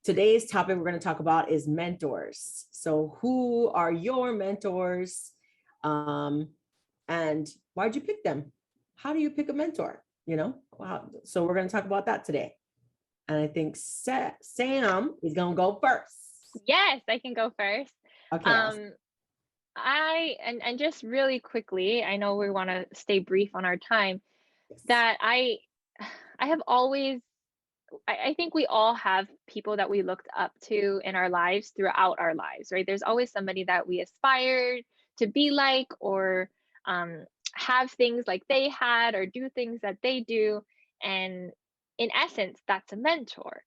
Today's topic we're going to talk about is mentors. So who are your mentors? And why'd you pick them? How do you pick a mentor? Wow. So we're going to talk about that today. And I think Sam is going to go first. Yes, I can go first. Okay. Awesome. Um, and just really quickly, I know we want to stay brief on our time, Yes. that I have always I think we all have people that we looked up to in our lives throughout our lives, right? There's always somebody that we aspired to be like, or um, have things like they had, or do things that they do. And in essence, that's a mentor.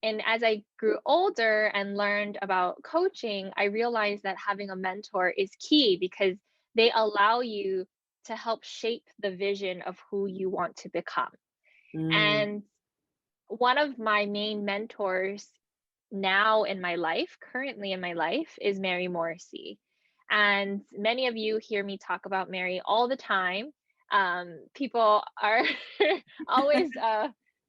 And as I grew older and learned about coaching, I realized that having a mentor is key because they allow you to help shape the vision of who you want to become. Mm. And one of my main mentors now in my life, currently in my life, is Mary Morrissey. And many of you hear me talk about Mary all the time. People are always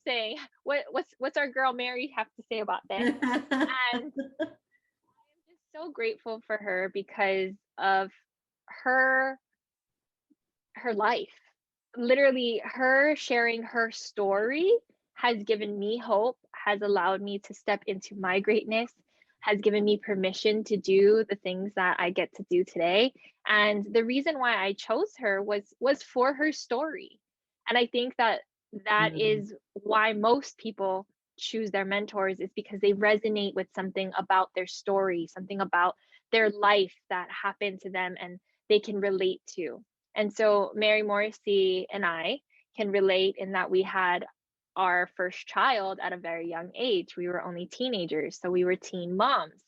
saying, what's our girl Mary have to say about this? And I'm just so grateful for her because of her her life. Literally, her sharing her story has given me hope, has allowed me to step into my greatness, has given me permission to do the things that I get to do today. And the reason why I chose her was for her story. And I think that that Mm. is why most people choose their mentors, is because they resonate with something about their story, something about their life that happened to them and they can relate to. And so Mary Morrissey and I can relate in that we had our first child at a very young age. We were only teenagers, so we were teen moms.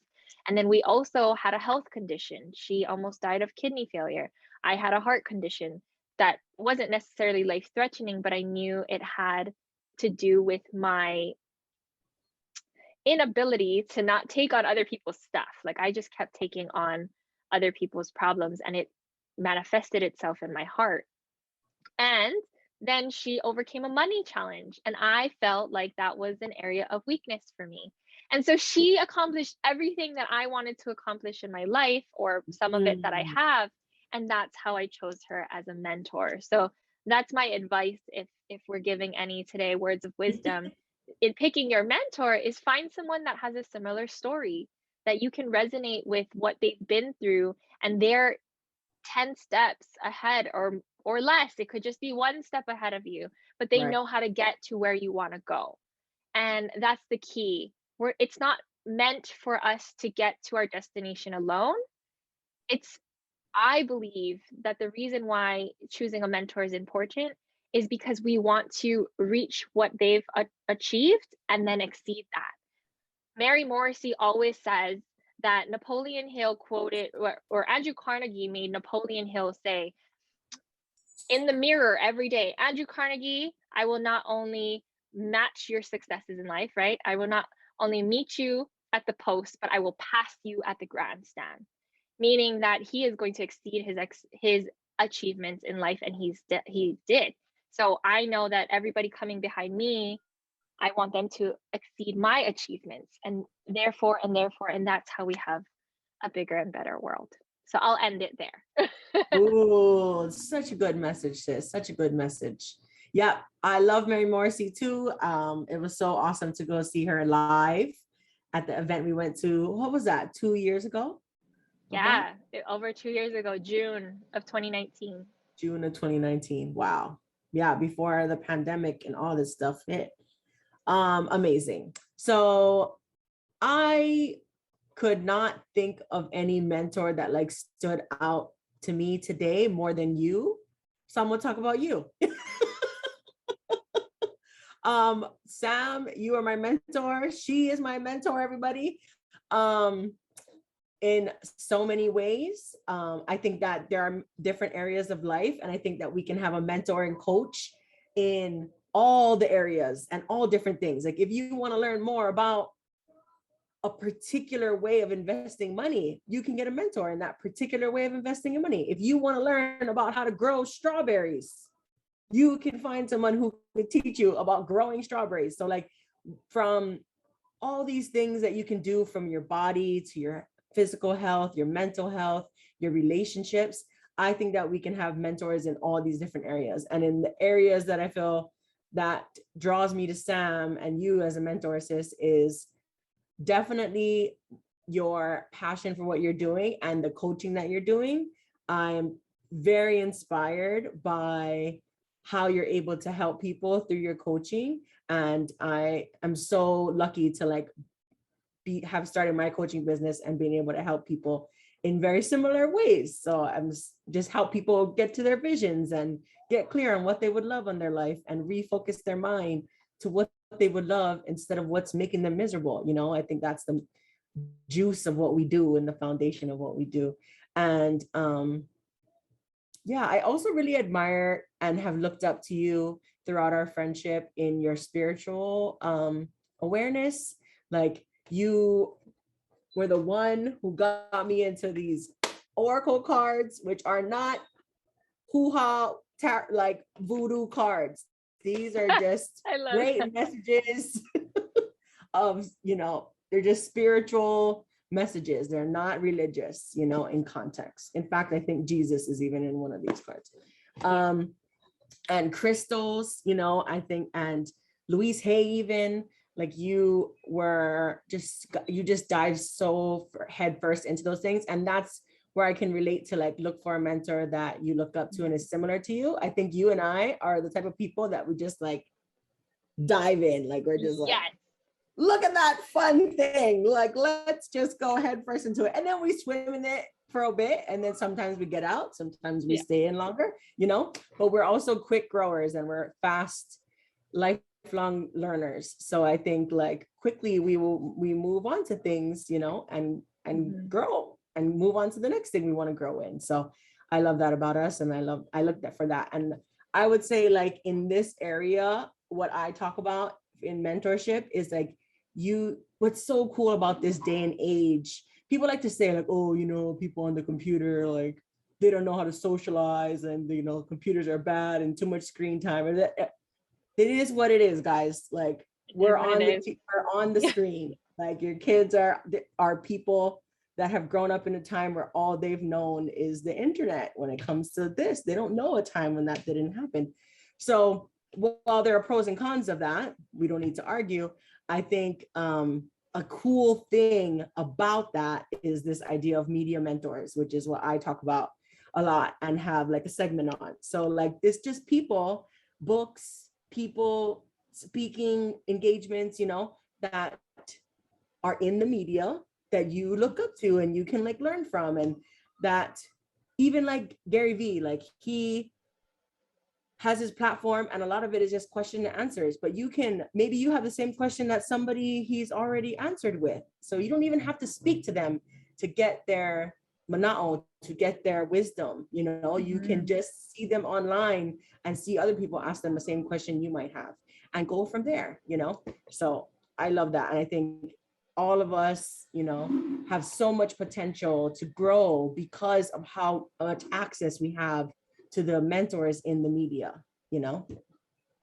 And then we also had a health condition. She almost died of kidney failure. I had a heart condition that wasn't necessarily life threatening, but I knew it had to do with my inability to not take on other people's stuff. Like I just kept taking on other people's problems and it manifested itself in my heart. And then she overcame a money challenge. And I felt like that was an area of weakness for me. And so she accomplished everything that I wanted to accomplish in my life, or some of it that I Mm. have. And that's how I chose her as a mentor. So that's my advice, if we're giving any today words of wisdom in picking your mentor, is find someone that has a similar story, that you can resonate with what they've been through, and they're 10 steps ahead or less. It could just be one step ahead of you, but they Right. know how to get to where you want to go. And that's the key. It's not meant for us to get to our destination alone. It's I believe that the reason why choosing a mentor is important is because we want to reach what they've achieved and then exceed that. Mary Morrissey always says that Napoleon Hill quoted, or Andrew Carnegie made Napoleon Hill say in the mirror every day, Andrew Carnegie, I will not only match your successes in life, right? I will not only meet you at the post, but I will pass you at the grandstand. Meaning that he is going to exceed his achievements in life, and he did. So I know that everybody coming behind me, I want them to exceed my achievements, and that's how we have a bigger and better world. So I'll end it there. Ooh, such a good message, sis. Such a good message. Yeah, I love Mary Morrissey too. It was so awesome to go see her live at the event we went to. What was that? 2 years ago? About Yeah, over 2 years ago, June of 2019. June of 2019. Wow. Yeah, before the pandemic and all this stuff hit. Amazing. So I could not think of any mentor that like stood out to me today more than you. So I'm gonna talk about you. Sam, you are my mentor. She is my mentor, everybody. Um, in so many ways. I think that there are different areas of life, and I think that we can have a mentor and coach in all the areas and all different things. Like if you want to learn more about a particular way of investing money, you can get a mentor in that particular way of investing in money. If you want to learn about how to grow strawberries, you can find someone who can teach you about growing strawberries. So like from all these things that you can do, from your body to your physical health, your mental health, your relationships. I think that we can have mentors in all these different areas. And in the areas that I feel that draws me to Sam and you as a mentor, sis, is definitely your passion for what you're doing and the coaching that you're doing. I'm very inspired by how you're able to help people through your coaching. And I am so lucky to like have started my coaching business and being able to help people in very similar ways. So I'm just help people get to their visions and get clear on what they would love on their life and refocus their mind to what they would love instead of what's making them miserable. You know, I think that's the juice of what we do and the foundation of what we do. And yeah, I also really admire and have looked up to you throughout our friendship in your spiritual awareness. Like, you were the one who got me into these oracle cards, which are not hoo-ha like voodoo cards. These are just I love great that. messages of, you know, they're just spiritual messages. They're not religious, you know, in context. In fact, I think Jesus is even in one of these cards. And crystals, you know, I think, and Louise Hay, even like you just dive so head first into those things. And that's where I can relate to like look for a mentor that you look up to and is similar to you. I think you and I are the type of people that we just like dive in, like we're just like, Yes. look at that fun thing. Like, let's just go head first into it. And then we swim in it for a bit. And then sometimes we get out, sometimes we stay in longer, you know, but we're also quick growers and we're fast, lifelong learners. So I think like quickly we move on to things, you know, and grow and move on to the next thing we want to grow in. So I love that about us. And I look for that. And I would say like in this area, what I talk about in mentorship is like, what's so cool about this day and age, people like to say like, oh, you know, people on the computer, like they don't know how to socialize and, you know, computers are bad and too much screen time. It is what it is, guys. Like we're on the screen. Like your kids are people that have grown up in a time where all they've known is the internet. When it comes to this, they don't know a time when that didn't happen. So while there are pros and cons of that, we don't need to argue. I think a cool thing about that is this idea of media mentors, which is what I talk about a lot and have like a segment on. So like this, just people, books, people, speaking engagements, you know, that are in the media that you look up to and you can like learn from. And that even like Gary Vee, like he has his platform and a lot of it is just question and answers, but maybe you have the same question that somebody he's already answered with. So you don't even have to speak to them to get their mana'o, to get their wisdom, you know, you can just see them online and see other people ask them the same question you might have and go from there, you know? So I love that. And I think all of us, you know, have so much potential to grow because of how much access we have to the mentors in the media, you know?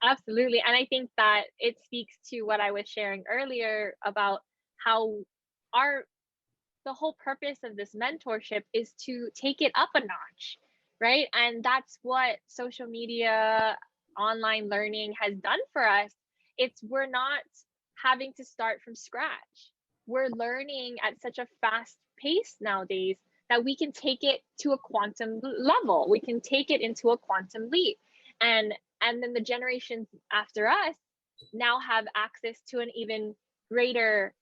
Absolutely. And I think that it speaks to what I was sharing earlier about how the whole purpose of this mentorship is to take it up a notch, right? And that's what social media, online learning has done for us. We're not having to start from scratch. We're learning at such a fast pace nowadays that we can take it to a quantum level. We can take it into a quantum leap. And then the generations after us now have access to an even greater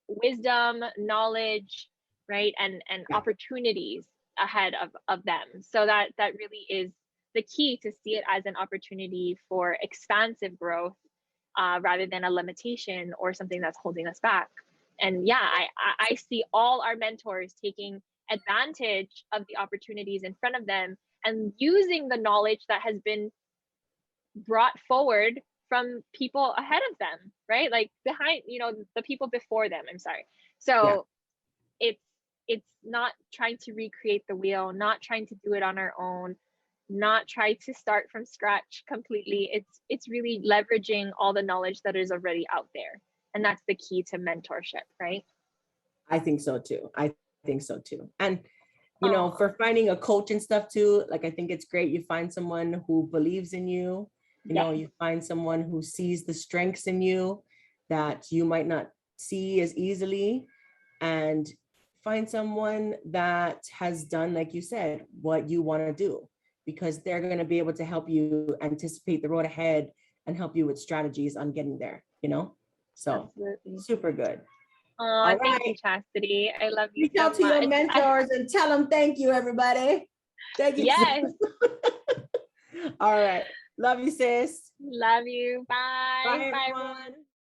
wisdom, knowledge, right, and opportunities ahead of them. So that really is the key, to see it as an opportunity for expansive growth, rather than a limitation or something that's holding us back. And yeah, I see all our mentors taking advantage of the opportunities in front of them and using the knowledge that has been brought forward from people ahead of them, right? Like behind, the people before them. I'm sorry. So it's not trying to recreate the wheel, not trying to do it on our own, not try to start from scratch completely. It's really leveraging all the knowledge that is already out there. And that's the key to mentorship, right? I think so too. I think so too. And Oh, for finding a coach and stuff too, like I think it's great you find someone who believes in you, yes. you find someone who sees the strengths in you that you might not see as easily, and find someone that has done, like you said, what you want to do, because they're going to be able to help you anticipate the road ahead and help you with strategies on getting there. So Absolutely. super good. Oh, All thank you, right. Chastity. I love you Reach so out to your much. mentors and tell them thank you, everybody. Thank you. Yes. All right. Love you, sis. Love you. Bye. Bye, Bye, everyone. everyone.